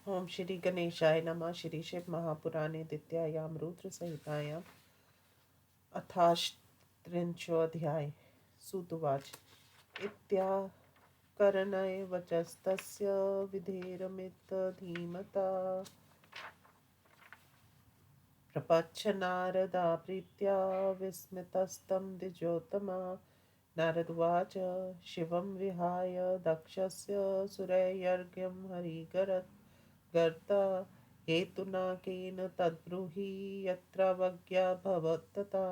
ओम श्री गणेशाय नमः। श्री शिव महापुराणे द्वितीयायां रुद्रसंहितायाम् अथाष्टत्रिंशोऽध्याय। सूत उवाच। इत्याकर्ण्य वचस्तस्य विधेरमित धीमता प्रपच्छ नारदा प्रीत्या विस्मितस्तं द्विजोत्तमा। नारद उवाच। शिवं विहाय दक्षस्य सुरैर्यज्ञं हरिगरत् गर्ता हेतुना केन तद्ब्रूहि यत्रावज्ञा भवत्तथा।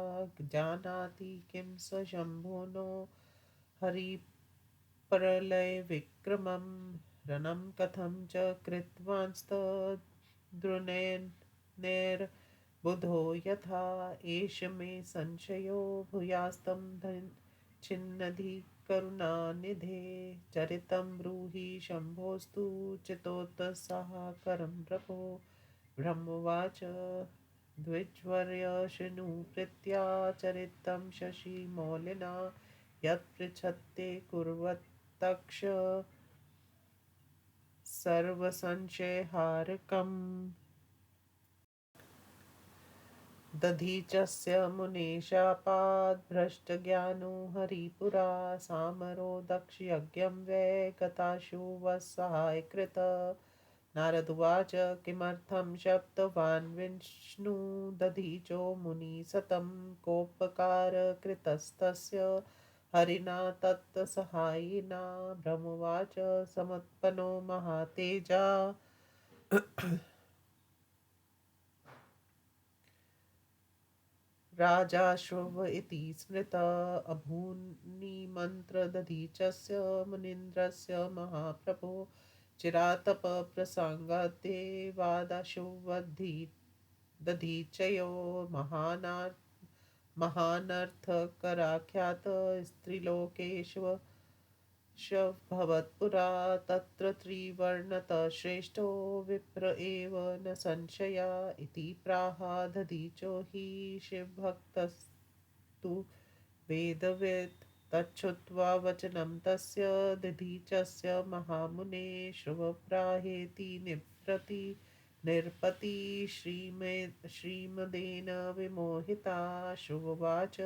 जानाति किं स शम्भुनो हरिप्रलयविक्रमं रणं कथं च कृतवांस्तद्रुनेर्बुधो यथा। एष मे संशयो भूयास्तं छिन्नधि करुणानिधे। चरितं ब्रूहि शम्भोस्तु चितोत्साहकरं प्रभो। ब्रह्मवाच। द्विजवर्य शृणु प्रीत्या चरितं शशिमौलिना। यत्पृच्छते कुर्वत्तक्ष सर्वसंशयहारकम्। दधीचस्य मुने शापात् भ्रष्टज्ञानो हरिपुरा। सामरो दक्षयज्ञं वै गताशु वत्सहायकृत। नारद उवाच। किमर्थं शप्तवान् विष्णु दधीचो मुनिसतं। कोपकार कृतस्तस्य हरिणा तत्सहायिना। ब्रह्मवाच। समुत्पन्नो महातेजा राजा श्रुव इति स्मृतः। अभून्नि मन्त्रदधीचस्य मुनीन्द्रस्य महाप्रभो। चिरातप प्रसङ्गाते वादाशुवद्धि दधीचयो महानर्थकराख्यात स्त्रीलोकेष्व भवत्पुरा। तत्र त्रिवर्णतः श्रेष्ठो विप्र एव न संशया। इति प्राह दधीचो हि शिवभक्तस्तु वेदवित्। तच्छ्रुत्वा वचनं तस्य दधीचस्य महामुने। श्रुवप्राहेति निरपति श्रीमदेन विमोहिता। श्रुववाच।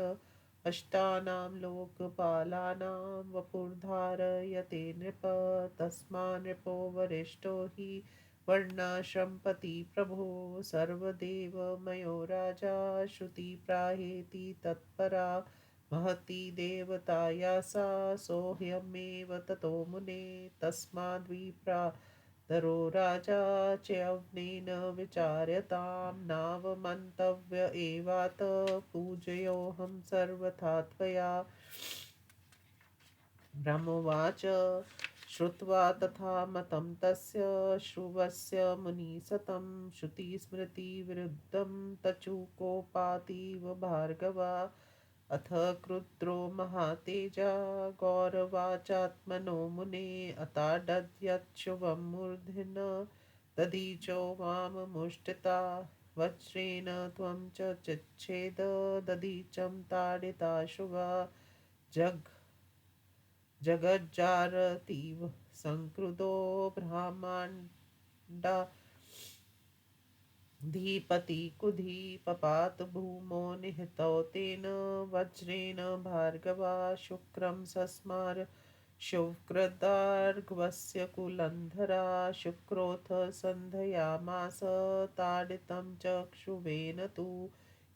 अष्टानां लोकपालानां वपुर्धारयते नृप। तस्मा नृपो वरिष्ठो हि वर्णाश्रमपति प्रभो। सर्वदेवमयो राजा श्रुतिप्राहेति तत्परा। महती देवताया सा सोह्यमेव ततो मुने। तस्माद्विप्रा दरो राजा च्यवनेन विचार्यतां। नावमन्तव्य एवात पूजयोऽहं सर्वथा त्वया। ब्रह्मोवाच। श्रुत्वा तथा मतं तस्य श्रुवस्य मुनिसतं। श्रुतिस्मृतिविरुद्धं तचुकोपातीव भार्गवा। अथ क्रुद्रो महातेजा गौरवाचात्मनो मुने। अताडद्यच्छुभं मूर्धन दधीचो वाममुष्टिता। वज्रेण त्वं च चिच्छेद दधीचं ताडिता शुभा। जग जगज्जारतीव संक्रुद्धो ब्रह्माण्डाधिपति कुधि। पपात भूमौ निहतौ तेन वज्रेण भार्गवा। शुक्रं सस्मार शुक्रदार्घ्वस्य कुलन्धरा। शुक्रोऽथ सन्धयामास ताडितं चक्षुवेन तु।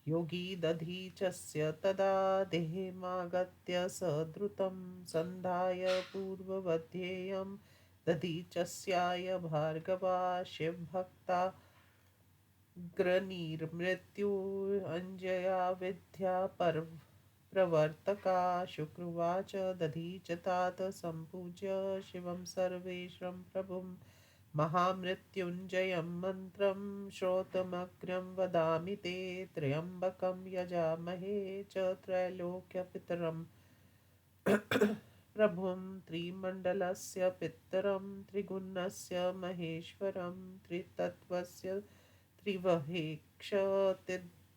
योगी दधीचस्य तदा देहमागत्य स द्रुतं। सन्धाय पूर्ववध्येयं दधीचस्याय भार्गवा। शिवभक्ता ग्रनिर्मृत्यु अञ्जया विद्या प्रवर्तका। शुक्रवाच। दधीच तात सम्पूज्य शिवं सर्वेशं प्रभुं। महामृत्युञ्जयं मन्त्रं श्रोतमग्र्यं वदामि ते। त्र्यम्बकं यजामहे च त्रैलोक्यपितरं प्रभुं। त्रिमण्डलस्य पितरं त्रिगुणस्य महेश्वरं। त्रितत्त्वस्य त्रिवहेक्ष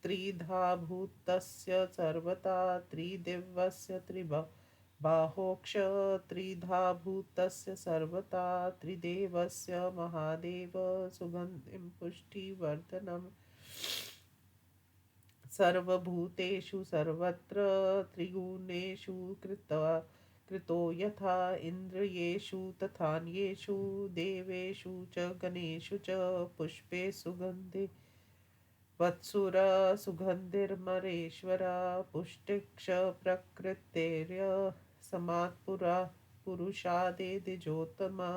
त्रिधा भूतस्य सर्वथा। त्रिदिवस्य बाहोक्षत्रिधा भूतस्य सर्वथा त्रिदेवस्य महादेव सुगन्धिं पुष्टिवर्धनम् सर्वभूतेषु सर्वत्र त्रिगुणेषु कृतो यथा इन्द्रियेषु तथान्येषु देवेषु च गणेषु च पुष्पे सुगन्धे वत्सुरा सुगन्धिर्मरेश्वरा पुष्टिक्ष प्रकृतेर्य समात्पुरा पुरुषादिजोत्तमा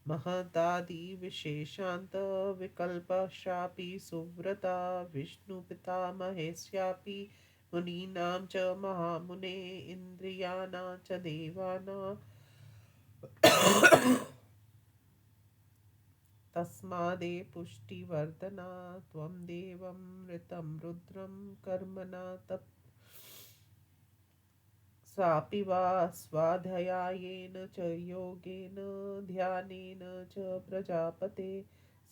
महदादिविशेषान्त विकल्पशापि सुव्रता विष्णुपितामहेस्यापि मुनीनां च महामुने इन्द्रियाणां च देवानां तस्मादे पुष्टिवर्धना त्वं देवं ऋतं रुद्रं कर्मणा सापि वा स्वाध्यायेन च योगेन ध्यानेन च प्रजापते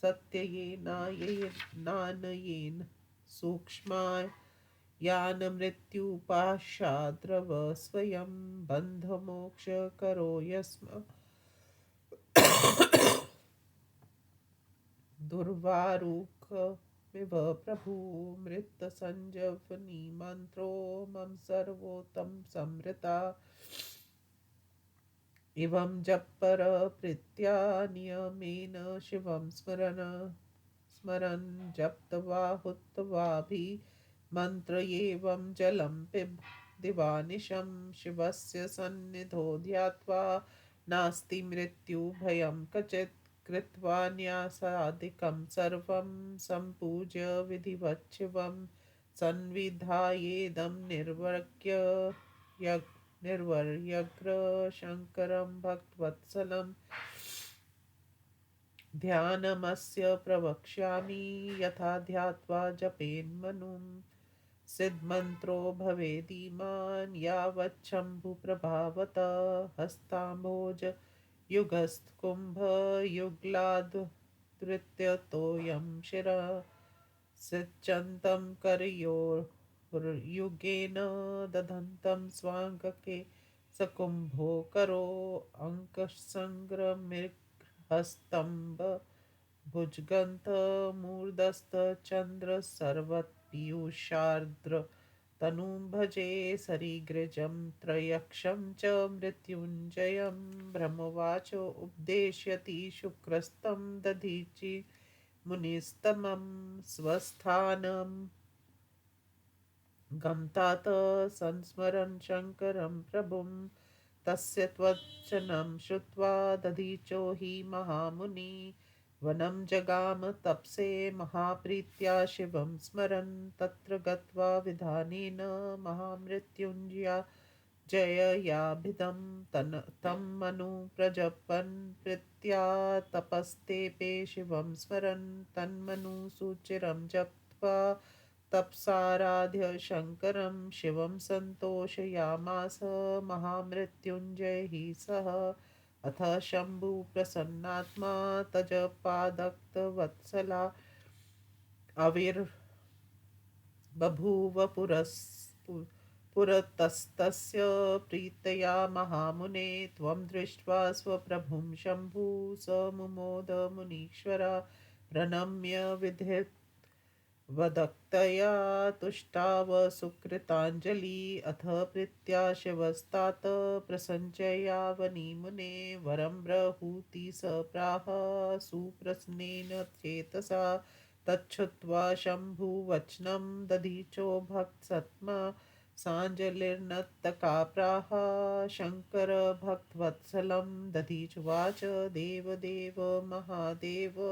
सत्ययेनायेन सूक्ष्माय यान मृत्युपाशाद्रव स्वयं बन्धमोक्षकरो यस्म दुर्वारुकमिव प्रभु मृतसञ्जीवनी मन्त्रो मम सर्वोत्तम संवृता एवं जपर प्रीत्या नियमेन शिवं स्मरन् जप्त्वा हुत्वाभि मन्त्र एवं जलं पिब दिवानिशं शिवस्य सन्निधौ ध्यात्वा नास्ति मृत्युभयं क्वचित् कृत्वा न्यासादिकं सर्वं सम्पूज्य विधिवच्छिवं संविधायेदं निर्वर्यग्र शङ्करं भक्तवत्सलं ध्यानमस्य प्रवक्ष्यामि यथा ध्यात्वा जपेन्मनुं सिद्धमन्त्रो भवेदीमान् यावच्छम्भुप्रभावत हस्ताम्भोज युगस्त्कुम्भयुगलादृत्यतोऽयं शिरः सिच्यन्तं करयोर्युगेन दधन्तं स्वाङ्गके सकुम्भो करो अङ्कसङ्ग्रमिर्हस्तम्ब भुजगन्धमूर्धस्तचन्द्र सर्वत्पीयूषार्द्र तनुं भजे सरिगृजं त्रयक्षं च मृत्युञ्जयं ब्रह्मवाचो उपदेशयति शुक्रस्तं दधीचि मुनिस्तमं स्वस्थानं गमतात संस्मरन् शङ्करं प्रभुं तस्य त्वच्चनं श्रुत्वा दधीचो हि महामुनि वनं जगाम तपसे महाप्रीत्या शिवं स्मरन् तत्र गत्वा विधानेन महामृत्युञ्जया जययाभिधं तं मनु प्रजपन् प्रीत्या तपस्तेपे शिवं स्मरन् तन्मनु सुचिरं जप्त्वा तपसाराध्य शङ्करं शिवं सन्तोषयामास महामृत्युञ्जय हि सः अथ शम्भु प्रसन्नात्मा तजपादक्तवत्सला आविर्बभूव पुरतस्तस्य प्रीतया महामुने त्वं दृष्ट्वा स्वप्रभुं शम्भु स मुमोद मुनीश्वरा प्रणम्य वदक्तया तुष्टाव सुकृताञ्जलि अथ प्रीत्या शिवस्तात प्रसञ्चयावनीमुने वरं ब्रहूति स प्राह सुप्रसन्नेन चेतसा तच्छ्रुत्वा शम्भुवचनं दधीचो भक्तसत्मा साञ्जलिर्नत्तका प्राह शङ्कर भक्तवत्सलं दधीचुवाच देवदेव महादेव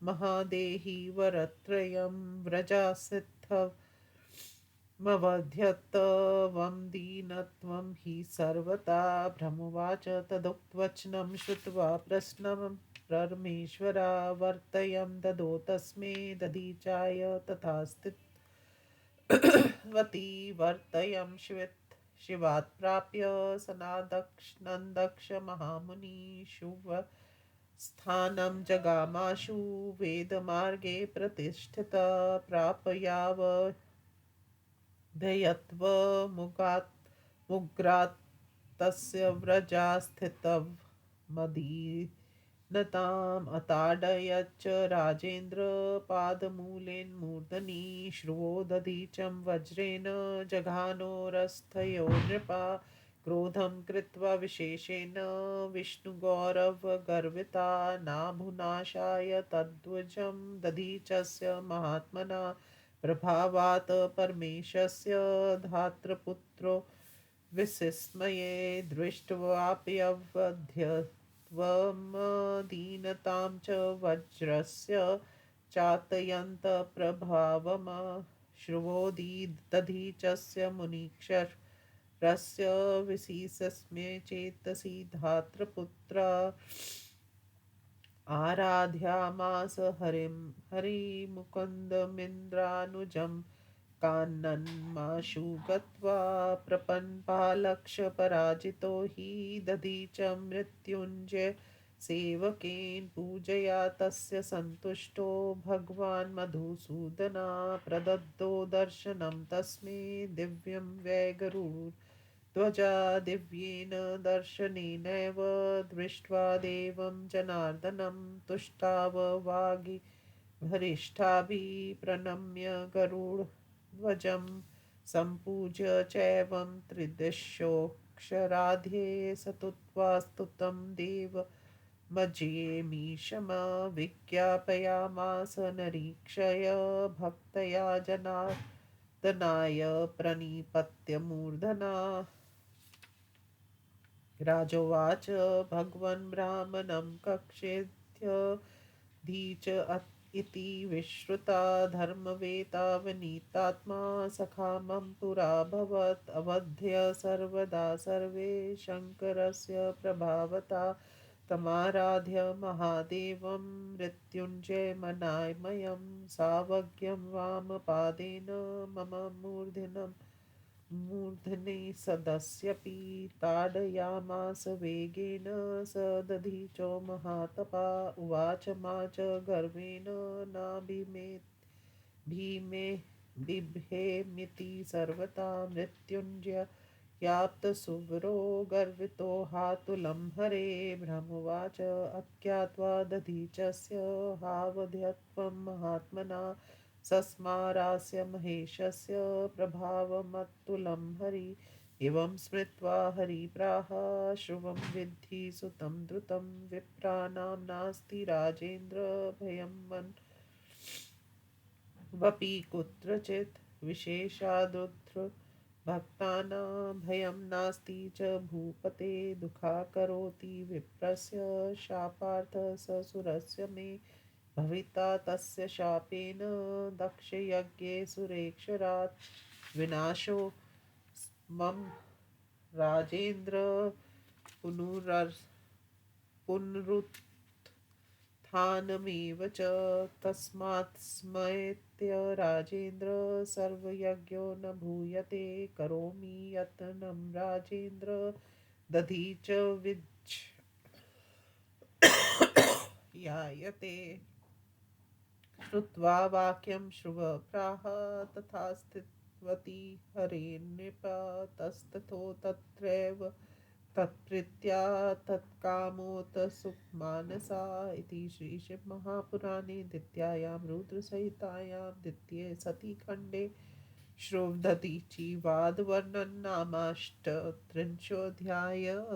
महादेहि वरत्रयं व्रजासिद्धमवध्यत्वं दीनत्वं हि सर्वदा भ्रमुवाच तदुक्तवचनं श्रुत्वा प्रश्नं परमेश्वरा वर्तयं ददो तस्मै दधीचाय तथा स्थितवती वर्तयं शिवात् प्राप्य सनादक्ष महामुनिषु स्थानं जगामाशु वेदमार्गे प्रतिष्ठित प्रापयावधयत्वमुग्रात् तस्य व्रजास्थितमदीनताम् अताडयच्च राजेन्द्र पादमूलेन्मूर्धनि श्रुवो दधीचं वज्रेण जघानोरस्थयो नृपा क्रोधं कृत्वा विशेषेण विष्णुगौरवगर्विता नाभुनाशाय तद्वजं दधीचस्य महात्मना प्रभावात् परमेशस्य धातृपुत्रो विस्मये दृष्ट्वाप्यवध्यत्वमदीनतां च वज्रस्य चातयन्तप्रभावमश्रुवोदी दधीचस्य मुनीक्षरस्य विशिषस्म्य चेतसि धातृपुत्र आराध्यामास हरिमुकुन्दमिन्द्रानुजं कानन्माशु गत्वा प्रपन्पालक्ष्यपराजितो हि दधीच मृत्युञ्जय सेवकेन पूजया तस्य सन्तुष्टो भगवान् मधुसूदना प्रदत्तो दर्शनं तस्मै दिव्यं वै त्वचा दिव्येन दर्शनेनैव दृष्ट्वा देवं जनार्दनं तुष्टाव वागीभरीष्टाभिः प्रणम्य गरुडध्वजं सम्पूज्य चैवं त्रिदिशोऽक्षराध्ये स्तुत्वा स्तुतं देवमजेमीशमविज्ञापयामास नरीक्षय भक्तया जनार्दनाय प्रणिपत्य मूर्धना राजोवाच भगवन् ब्राह्मणं कक्षेऽध्यधीच इति विश्रुता धर्मवेतावनीतात्मा सखा मम पुराभवत् अवध्य सर्वदा सर्वे शङ्करस्य प्रभावता तमाराध्य महादेवं मृत्युञ्जयमनामयं सावज्ञं वामपादेन मम मूर्धनि सदस्यपि ताडयामास वेगेन स दधीचो महातपा उवाच मा च गर्वेण भीमे बिभेमिति सर्वथा मृत्युञ्जय याप्तसुवरो गर्वितो हातुलं हरे ब्रह्मवाच अज्ञात्वा दधीचस्य हावध्यत्वं महात्मना सस्मारास्य महेशस्य प्रभावमत्तुलं हरि एवं स्मृत्वा हरिप्राह श्रुवं विद्धि सुतं द्रुतं विप्राणां नास्ति राजेन्द्र भयं वपि कुत्रचित् विशेषादुद्र भक्तानां भयं नास्ति च भूपते दुःखा करोति विप्रस्य शापार्थ ससुरस्य मे भविता तस्य शापेन दक्षयज्ञे सुरेक्षरात् विनाशो मम राजेन्द्र पुनरुत्थानमेव च तस्मात् स्मयत्य राजेन्द्र सर्वयज्ञो न भूयते करोमि यत्नं राजेन्द्र दधी च विज्ञायते श्रुत्वा वाक्यं श्रुव प्राह तथा स्थितवती हरेर्नृपतस्तथो तत्रैव तत्प्रीत्या तत्कामोत सुखमानसा इति श्रीशिवमहापुराणे द्वितीयायां रुद्रसंहितायां द्वितीये सती खण्डे श्रौवदतीचिवादवर्णनं नामाष्टत्रिंशोऽध्यायः।